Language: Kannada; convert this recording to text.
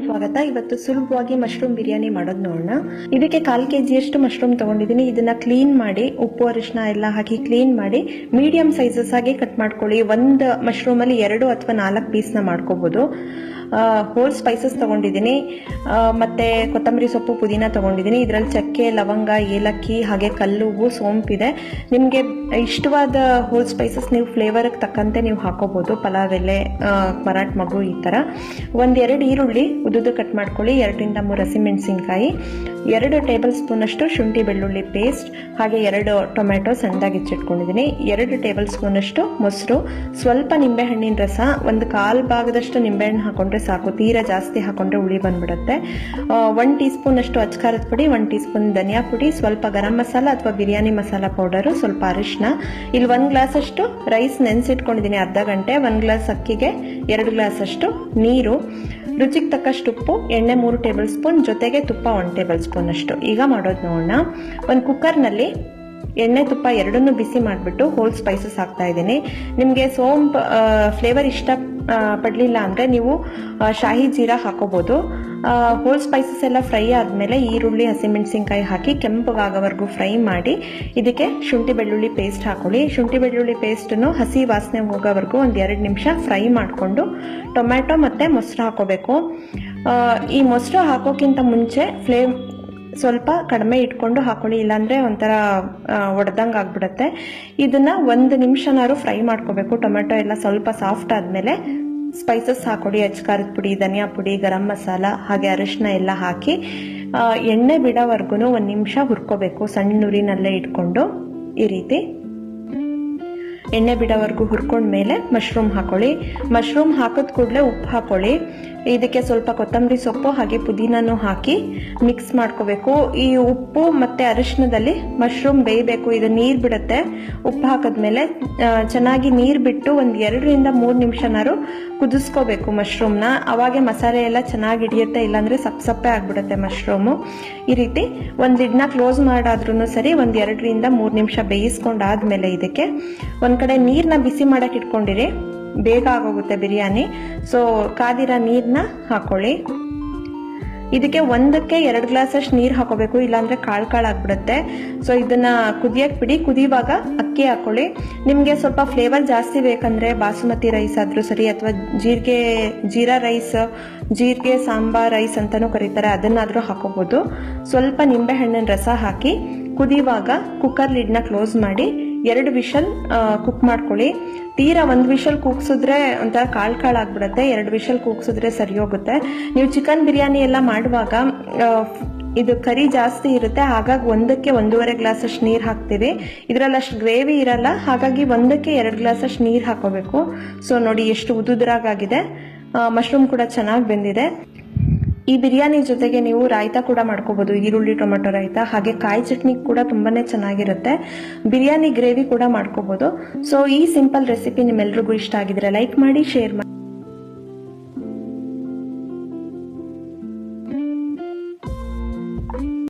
ಸ್ವಾಗತ. ಇವತ್ತು ಸುಲಭವಾಗಿ ಮಶ್ರೂಮ್ ಬಿರಿಯಾನಿ ಮಾಡೋದು ನೋಡೋಣ. ಇದಕ್ಕೆ 1/4 kg ಮಶ್ರೂಮ್ ತಗೊಂಡಿದ್ದೀನಿ. ಇದನ್ನ ಕ್ಲೀನ್ ಮಾಡಿ ಉಪ್ಪು ಅರಿಶಿನ ಎಲ್ಲ ಹಾಕಿ ಕ್ಲೀನ್ ಮಾಡಿ ಮೀಡಿಯಂ ಸೈಜಸ್ ಆಗಿ ಕಟ್ ಮಾಡ್ಕೊಳ್ಳಿ. ಒಂದು ಮಶ್ರೂಮ್ ಅಲ್ಲಿ 2 ಅಥವಾ 4 ಪೀಸ್ನ ಮಾಡ್ಕೋಬಹುದು. ಹೋಲ್ ಸ್ಪೈಸಸ್ ತಗೊಂಡಿದ್ದೀನಿ, ಮತ್ತೆ ಕೊತ್ತಂಬರಿ ಸೊಪ್ಪು, ಪುದೀನ ತಗೊಂಡಿದ್ದೀನಿ. ಇದರಲ್ಲಿ ಚಕ್ಕೆ, ಲವಂಗ, ಏಲಕ್ಕಿ, ಹಾಗೆ ಕಲ್ಲುವು, ಸೋಂಪಿದೆ. ನಿಮಗೆ ಇಷ್ಟವಾದ ಹೋಲ್ ಸ್ಪೈಸಸ್ ನೀವು ಫ್ಲೇವರ್ಗೆ ತಕ್ಕಂತೆ ನೀವು ಹಾಕೋಬಹುದು. ಪಲಾವ್ ಎಲೆ, ಮರಾಠ ಮಗು, ಈ ಥರ. 1-2 ಈರುಳ್ಳಿ ಉದ್ದುದ್ದು ಕಟ್ ಮಾಡ್ಕೊಳ್ಳಿ. 2ರಿಂದ 3 ಹಸಿಮೆಣಸಿನ್ಕಾಯಿ, 2 ಟೇಬಲ್ ಸ್ಪೂನ್ ಅಷ್ಟು ಶುಂಠಿ ಬೆಳ್ಳುಳ್ಳಿ ಪೇಸ್ಟ್, ಹಾಗೆ 2 ಟೊಮೆಟೊ ಸಣ್ಣದಾಗಿ ಹೆಚ್ಚಿಟ್ಕೊಂಡಿದ್ದೀನಿ. 2 ಟೇಬಲ್ ಸ್ಪೂನ್ ಅಷ್ಟು ಮೊಸರು, ಸ್ವಲ್ಪ ನಿಂಬೆಹಣ್ಣಿನ ರಸ, 1/4 ಭಾಗದಷ್ಟು ನಿಂಬೆಹಣ್ಣು ಹಾಕೊಂಡ್ರೆ ಸಾಕು. ತೀರಾ ಜಾಸ್ತಿ ಹಾಕೊಂಡ್ರೆ ಹುಳಿ ಬಂದ್ಬಿಡುತ್ತೆ. 1 ಟೀ ಸ್ಪೂನ್ ಅಷ್ಟು ಅಚ್ಕಾರದ ಪುಡಿ, 1 ಟೀ ಸ್ಪೂನ್ ಧನಿಯಾ ಪುಡಿ, ಸ್ವಲ್ಪ ಗರಂ ಮಸಾಲ ಅಥವಾ ಬಿರಿಯಾನಿ ಮಸಾಲ ಪೌಡರು, ಸ್ವಲ್ಪ ಅರಿಶಿನ. ಇಲ್ಲಿ 1 ಗ್ಲಾಸ್ ಅಷ್ಟು ರೈಸ್ ನೆನೆಸಿಟ್ಕೊಂಡಿದ್ದೀನಿ ಅರ್ಧ ಗಂಟೆ. 1 ಗ್ಲಾಸ್ ಅಕ್ಕಿಗೆ 2 ಗ್ಲಾಸ್ ಅಷ್ಟು ನೀರು, ರುಚಿಗೆ ತಕ್ಕಷ್ಟು ಉಪ್ಪು, ಎಣ್ಣೆ 3 ಟೇಬಲ್ ಸ್ಪೂನ್, ಜೊತೆಗೆ ತುಪ್ಪ 1 ಟೇಬಲ್ ಸ್ಪೂನ್ ಅಷ್ಟು. ಈಗ ಮಾಡೋದು ನೋಡೋಣ. ಒಂದು ಕುಕ್ಕರ್ನಲ್ಲಿ ಎಣ್ಣೆ ತುಪ್ಪ ಎರಡನ್ನೂ ಬಿಸಿ ಮಾಡಿಬಿಟ್ಟು ಹೋಲ್ ಸ್ಪೈಸಸ್ ಹಾಕ್ತಾ ಇದ್ದೀನಿ. ನಿಮಗೆ ಸೋಂಪು ಫ್ಲೇವರ್ ಇಷ್ಟ ಪಡಲಿಲ್ಲ ಅಂದರೆ ನೀವು ಶಾಹಿ ಜೀರಾ ಹಾಕೋಬೋದು. ಹೋಲ್ ಸ್ಪೈಸಸ್ ಎಲ್ಲ ಫ್ರೈ ಆದಮೇಲೆ ಈರುಳ್ಳಿ, ಹಸಿಮೆಣಸಿನ್ಕಾಯಿ ಹಾಕಿ ಕೆಂಪಗಾಗೋವರೆಗೂ ಫ್ರೈ ಮಾಡಿ ಇದಕ್ಕೆ ಶುಂಠಿ ಬೆಳ್ಳುಳ್ಳಿ ಪೇಸ್ಟ್ ಹಾಕೊಳ್ಳಿ. ಶುಂಠಿ ಬೆಳ್ಳುಳ್ಳಿ ಪೇಸ್ಟನ್ನು ಹಸಿ ವಾಸನೆ ಹೋಗೋವರೆಗೂ 1-2 ನಿಮಿಷ ಫ್ರೈ ಮಾಡಿಕೊಂಡು ಟೊಮ್ಯಾಟೊ ಮತ್ತು ಮೊಸರು ಹಾಕೋಬೇಕು. ಈ ಮೊಸರು ಹಾಕೋಕ್ಕಿಂತ ಮುಂಚೆ ಫ್ಲೇಮ್ ಸ್ವಲ್ಪ ಕಡಿಮೆ ಇಟ್ಕೊಂಡು ಹಾಕೊಳ್ಳಿ, ಇಲ್ಲಾಂದರೆ ಒಂಥರ ಒಡೆದಂಗೆ ಆಗ್ಬಿಡುತ್ತೆ. ಇದನ್ನು 1 ನಿಮಿಷನಾದ್ರು ಫ್ರೈ ಮಾಡ್ಕೋಬೇಕು. ಟೊಮೆಟೊ ಎಲ್ಲ ಸ್ವಲ್ಪ ಸಾಫ್ಟ್ ಆದಮೇಲೆ ಸ್ಪೈಸಸ್ ಹಾಕೊಳ್ಳಿ. ಅಚ್ಕಾರದ ಪುಡಿ, ಧನಿಯಾ ಪುಡಿ, ಗರಂ ಮಸಾಲ, ಹಾಗೆ ಅರಿಶಿನ ಎಲ್ಲ ಹಾಕಿ ಎಣ್ಣೆ ಬಿಡೋವರೆಗೂ 1 ನಿಮಿಷ ಹುರ್ಕೋಬೇಕು. ಸಣ್ಣ ಉರಿನಲ್ಲೇ ಇಟ್ಕೊಂಡು ಈ ರೀತಿ ಎಣ್ಣೆ ಬಿಡೋವರೆಗೂ ಹುರ್ಕೊಂಡ್ಮೇಲೆ ಮಶ್ರೂಮ್ ಹಾಕೊಳ್ಳಿ. ಮಶ್ರೂಮ್ ಹಾಕಿದ ಕೂಡಲೇ ಉಪ್ಪು ಹಾಕೊಳ್ಳಿ. ಇದಕ್ಕೆ ಸ್ವಲ್ಪ ಕೊತ್ತಂಬರಿ ಸೊಪ್ಪು ಹಾಗೆ ಪುದೀನೂ ಹಾಕಿ ಮಿಕ್ಸ್ ಮಾಡ್ಕೋಬೇಕು. ಈ ಉಪ್ಪು ಮತ್ತು ಅರಿಶಿನದಲ್ಲಿ ಮಶ್ರೂಮ್ ಬೇಯಬೇಕು. ಇದು ನೀರು ಬಿಡುತ್ತೆ. ಉಪ್ಪು ಹಾಕಿದ್ಮೇಲೆ ಚೆನ್ನಾಗಿ ನೀರು ಬಿಟ್ಟು 2-3 ನಿಮಿಷನಾರು ಕುದಿಸ್ಕೋಬೇಕು ಮಶ್ರೂಮ್ನ. ಅವಾಗೆ ಮಸಾಲೆ ಎಲ್ಲ ಚೆನ್ನಾಗಿ ಹಿಡಿಯುತ್ತೆ, ಇಲ್ಲಾಂದರೆ ಸಪ್ಪೆ ಆಗಿಬಿಡುತ್ತೆ ಮಶ್ರೂಮು. ಈ ರೀತಿ ಒಂದು ಲಿಡ್ನ ಕ್ಲೋಸ್ ಮಾಡಾದ್ರೂ ಸರಿ 1-2-3 ನಿಮಿಷ ಬೇಯಿಸ್ಕೊಂಡಾದ್ಮೇಲೆ ಇದಕ್ಕೆ ಒಂದು ಕಡೆ ನೀರನ್ನ ಬಿಸಿ ಮಾಡಕ್ಕೆ ಇಟ್ಕೊಂಡಿರಿ, ಬೇಗ ಆಗೋಗುತ್ತೆ ಬಿರಿಯಾನಿ. ಸೊ ಕಾದಿರೋ ನೀರನ್ನ ಹಾಕೊಳ್ಳಿ. ಇದಕ್ಕೆ 1-2 ಗ್ಲಾಸ್ ಅಷ್ಟು ನೀರು ಹಾಕೋಬೇಕು, ಇಲ್ಲಾಂದ್ರೆ ಕಾಳು ಆಗ್ಬಿಡುತ್ತೆ. ಸೊ ಇದನ್ನ ಕುದಿಯಕ್ಕೆ ಬಿಡಿ. ಕುದಿಯುವಾಗ ಅಕ್ಕಿ ಹಾಕೊಳ್ಳಿ. ನಿಮಗೆ ಸ್ವಲ್ಪ ಫ್ಲೇವರ್ ಜಾಸ್ತಿ ಬೇಕಂದ್ರೆ ಬಾಸುಮತಿ ರೈಸ್ ಆದ್ರೂ ಸರಿ, ಅಥವಾ ಜೀರಾ ರೈಸ್, ಜೀರಿಗೆ ಸಾಂಬಾರ್ ರೈಸ್ ಅಂತಾನೂ ಕರೀತಾರೆ, ಅದನ್ನಾದ್ರೂ ಹಾಕೋಬಹುದು. ಸ್ವಲ್ಪ ನಿಂಬೆ ಹಣ್ಣಿನ ರಸ ಹಾಕಿ ಕುದಿಯುವಾಗ ಕುಕ್ಕರ್ ಲಿಡ್ನ ಕ್ಲೋಸ್ ಮಾಡಿ 2 ವಿಷಲ್ ಕುಕ್ ಮಾಡ್ಕೊಳ್ಳಿ. ತೀರಾ 1 ವಿಷಲ್ ಕೂಗ್ಸಿದ್ರೆ ಒಂಥರ ಕಾಳು ಆಗ್ಬಿಡುತ್ತೆ. 2 ವಿಷಲ್ ಕೂಗ್ಸಿದ್ರೆ ಸರಿ ಹೋಗುತ್ತೆ. ನೀವು ಚಿಕನ್ ಬಿರಿಯಾನಿ ಎಲ್ಲ ಮಾಡುವಾಗ ಇದು ಕರಿ ಜಾಸ್ತಿ ಇರುತ್ತೆ, ಹಾಗಾಗಿ 1-1.5 ಗ್ಲಾಸ್ ಅಷ್ಟು ನೀರು ಹಾಕ್ತೀವಿ. ಇದರಲ್ಲಿ ಅಷ್ಟು ಗ್ರೇವಿ ಇರಲ್ಲ, ಹಾಗಾಗಿ 1-2 ಗ್ಲಾಸ್ ಅಷ್ಟು ನೀರು ಹಾಕೋಬೇಕು. ಸೊ ನೋಡಿ ಎಷ್ಟು ಉದುದ್ರಾಗಿದೆ. ಮಶ್ರೂಮ್ ಕೂಡ ಚೆನ್ನಾಗಿ ಬೆಂದಿದೆ. ಈ ಬಿರಿಯಾನಿ ಜೊತೆಗೆ ನೀವು ರಾಯ್ತಾ ಕೂಡ ಮಾಡ್ಕೋಬಹುದು, ಈರುಳ್ಳಿ ಟೊಮೆಟೊ ರಾಯ್ತಾ. ಹಾಗೆ ಕಾಯಿ ಚಟ್ನಿ ಕೂಡ ತುಂಬಾನೇ ಚೆನ್ನಾಗಿರುತ್ತೆ. ಬಿರಿಯಾನಿ ಗ್ರೇವಿ ಕೂಡ ಮಾಡ್ಕೋಬಹುದು. ಸೊ ಈ ಸಿಂಪಲ್ ರೆಸಿಪಿ ನಿಮ್ಮೆಲ್ರಿಗೂ ಇಷ್ಟ ಆಗಿದ್ರೆ ಲೈಕ್ ಮಾಡಿ, ಶೇರ್ ಮಾಡಿ.